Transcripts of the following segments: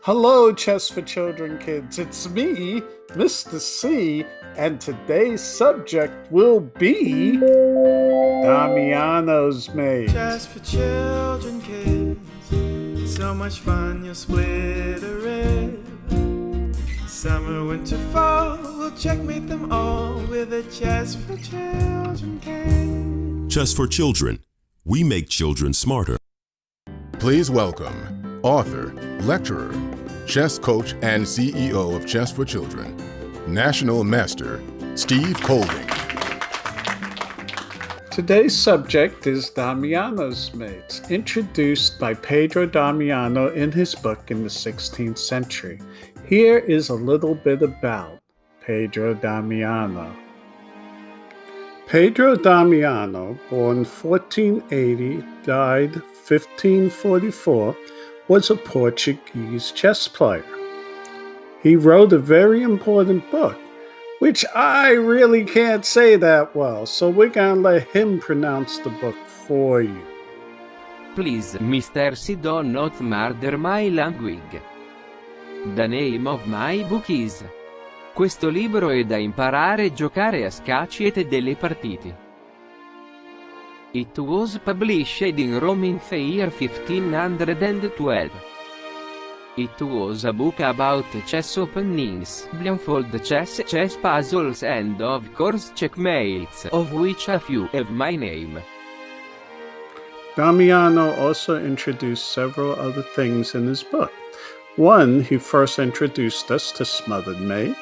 Hello, Chess for Children kids. It's me, Mr. C, and today's subject will be Damiano's mate. Chess for children kids, so much fun you'll split a rib. Summer, winter, fall, we'll checkmate them all with a Chess for Children game. Chess for Children. We make children smarter. Please welcome author, lecturer, chess coach, and CEO of Chess for Children, National Master Steve Colding. Today's subject is Damiano's mates, introduced by Pedro Damiano in his book in the 16th century. Here is a little bit about Pedro Damiano. Pedro Damiano, born 1480, died 1544, was a Portuguese chess player. He wrote a very important book, which I really can't say that well, so we're going to let him pronounce the book for you. Please, Mr. C, do not murder my language. The name of my book is. Questo libro è da imparare a giocare a scacchi e delle partite. It was published in Rome in the year 1512. It was a book about chess openings, blindfold chess, chess puzzles and of course checkmates, of which a few have my name. Damiano also introduced several other things in his book. One, he first introduced us to smothered mate.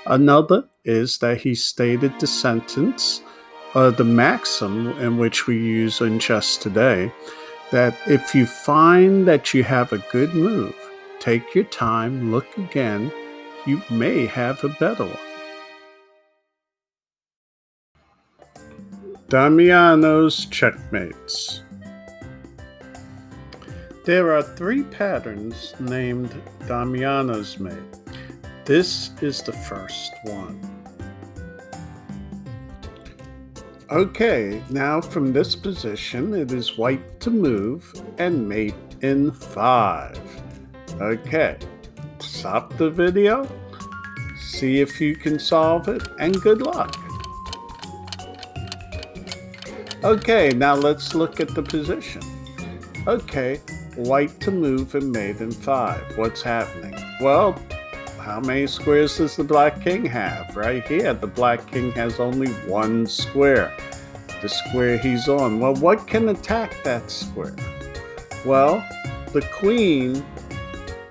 Another is that he stated the sentence, the maxim in which we use in chess today, that if you find that you have a good move, take your time, look again, you may have a better one. Damiano's checkmates. There are 3 patterns named Damiano's mate. This is the first one. Okay, now from this position, it is white to move and mate in 5. Okay, stop the video, see if you can solve it, and good luck. Okay, now let's look at the position. Okay, white to move and mate in 5. What's happening? Well, how many squares does the black king have? Right here, the black king has only 1 square. The square he's on. Well, what can attack that square? Well, the queen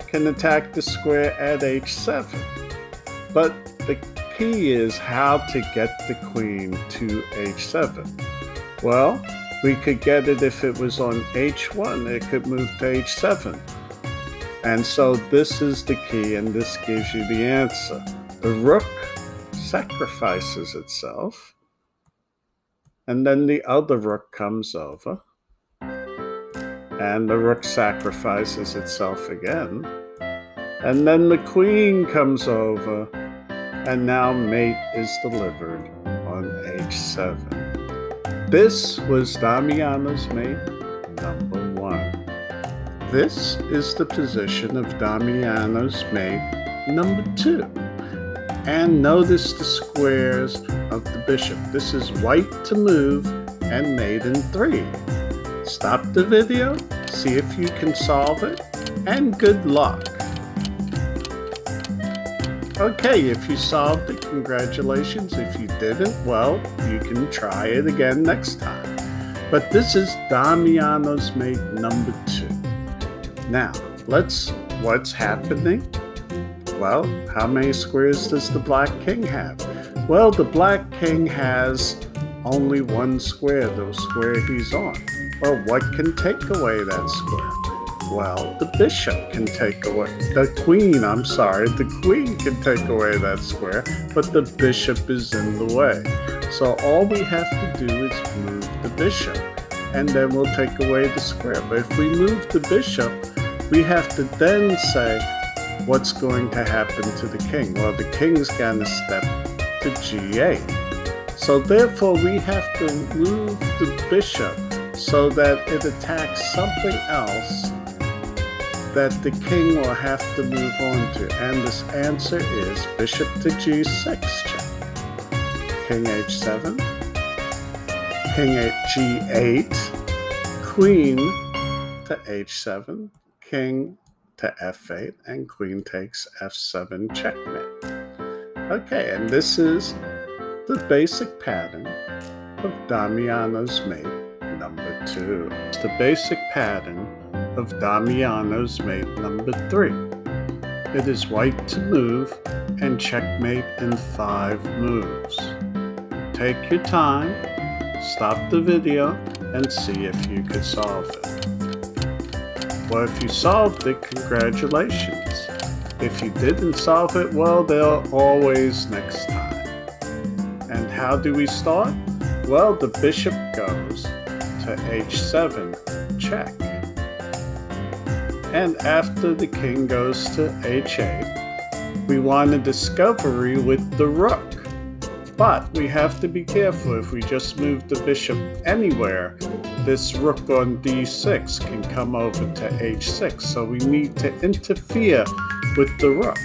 can attack the square at h7. But the key is how to get the queen to h7. Well, we could get it if it was on h1. It could move to h7. And so this is the key, and this gives you the answer. The rook sacrifices itself, and then the other rook comes over, and the rook sacrifices itself again, and then the queen comes over, and now mate is delivered on h7. This was Damiano's mate number 1. This is the position of Damiano's mate number 2. And notice the squares of the bishop. This is white to move and mate in 3. Stop the video, see if you can solve it, and good luck. Okay, if you solved it, congratulations. If you didn't, well, you can try it again next time. But this is Damiano's mate number 2. Now, what's happening? Well, how many squares does the black king have? Well, the black king has only 1 square, the square he's on. Well, what can take away that square? Well, the bishop can take away, the queen can take away that square, but the bishop is in the way. So all we have to do is move the bishop, and then we'll take away the square. But if we move the bishop, we have to then say, what's going to happen to the king? Well, the king's going to step to g8. So therefore, we have to move the bishop so that it attacks something else that the king will have to move on to? And this answer is bishop to g6 check. King h7, king at g8, queen to h7, king to f8, and queen takes f7 checkmate. Okay, and this is the basic pattern of Damiano's mate number 2. It's the basic pattern of Damiano's mate number 3. It is white to move and checkmate in 5 moves. Take your time, stop the video, and see if you could solve it. Well, if you solved it, congratulations. If you didn't solve it, well, they're always next time. And how do we start? Well, the bishop goes to h7, check. And after the king goes to h8, we want a discovery with the rook. But we have to be careful. If we just move the bishop anywhere, this rook on d6 can come over to h6. So we need to interfere with the rook.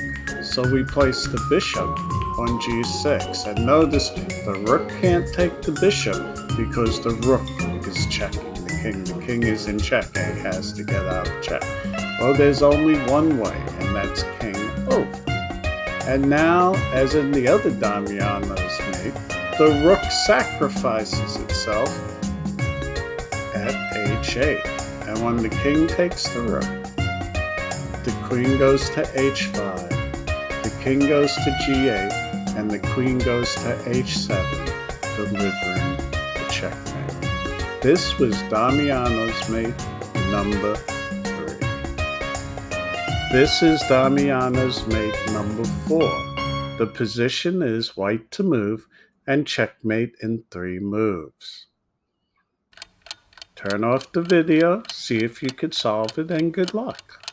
So we place the bishop on g6. And notice the rook can't take the bishop because the rook is checking the king. The king is in check. A has to get out of check. Well, there's only one way, and that's king over. And now, as in the other Damiano's mate, the rook sacrifices itself at h8. And when the king takes the rook, the queen goes to h5, the king goes to g8, and the queen goes to h7, delivering the checkmate. This was Damiano's mate number 3. This is Damiano's mate number 4. The position is white to move and checkmate in 3 moves. Turn off the video, see if you could solve it, and good luck.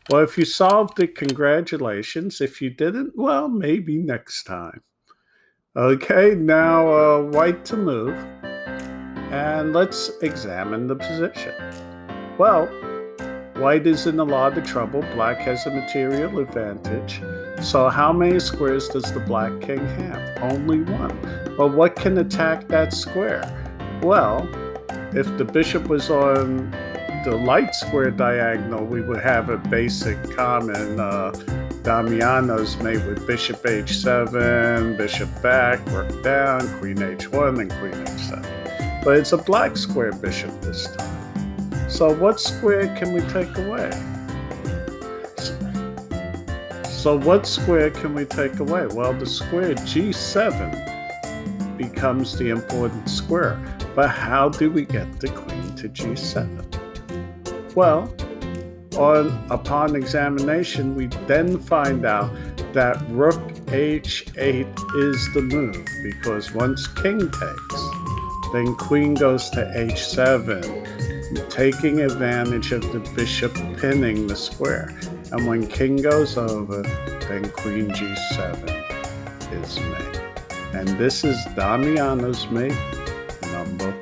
Well, if you solved it, congratulations. If you didn't, well, maybe next time. Okay, now white to move, and let's examine the position. Well, white is in a lot of trouble. Black has a material advantage. So how many squares does the black king have? Only 1. Well, what can attack that square? Well, if the bishop was on the light square diagonal, we would have a basic common Damiano's mate with bishop h7, bishop back, rook down, queen h1, and queen h7. But it's a black square bishop this time. So what square can we take away? So what square can we take away? Well, the square g7 becomes the important square. But how do we get the queen to g7? Well, upon examination, we then find out that rook h8 is the move, because once king takes, then queen goes to h7, taking advantage of the bishop pinning the square. And when king goes over, then queen g7 is made. And this is Damiano's mate number 4.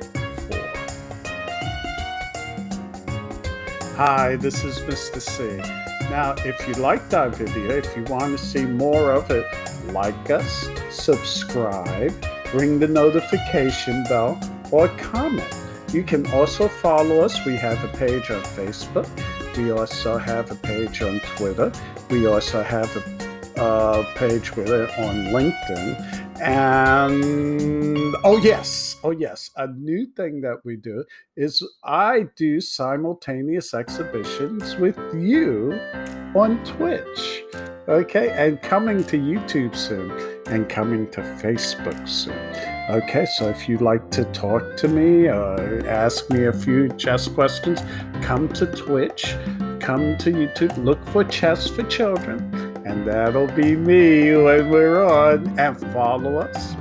Hi, this is Mr. C. Now, if you liked our video, if you want to see more of it, like us, subscribe, ring the notification bell, or comment. You can also follow us. We have a page on Facebook. We also have a page on Twitter. We also have a page with it on LinkedIn. And oh yes, a new thing that we do is I do simultaneous exhibitions with you on Twitch. Okay, and coming to YouTube soon, and coming to Facebook soon. Okay, so if you'd like to talk to me or ask me a few chess questions, come to Twitch, come to YouTube, look for Chess for Children, and that'll be me when we're on, and follow us.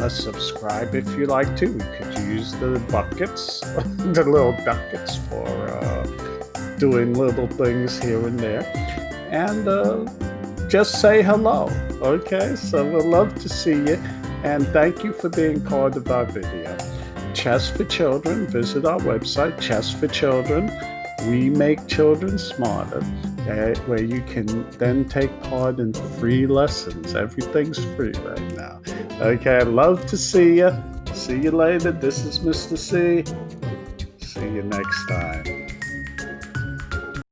Subscribe if you like to. We could use the buckets, the little ducats for doing little things here and there. And just say hello, okay? So we'd love to see you, and thank you for being part of our video. Chess for Children, visit our website, Chess for Children, We Make Children Smarter, where you can then take part in free lessons. Everything's free right now. Okay, I'd love to see you. See you later. This is Mr. C. See you next time.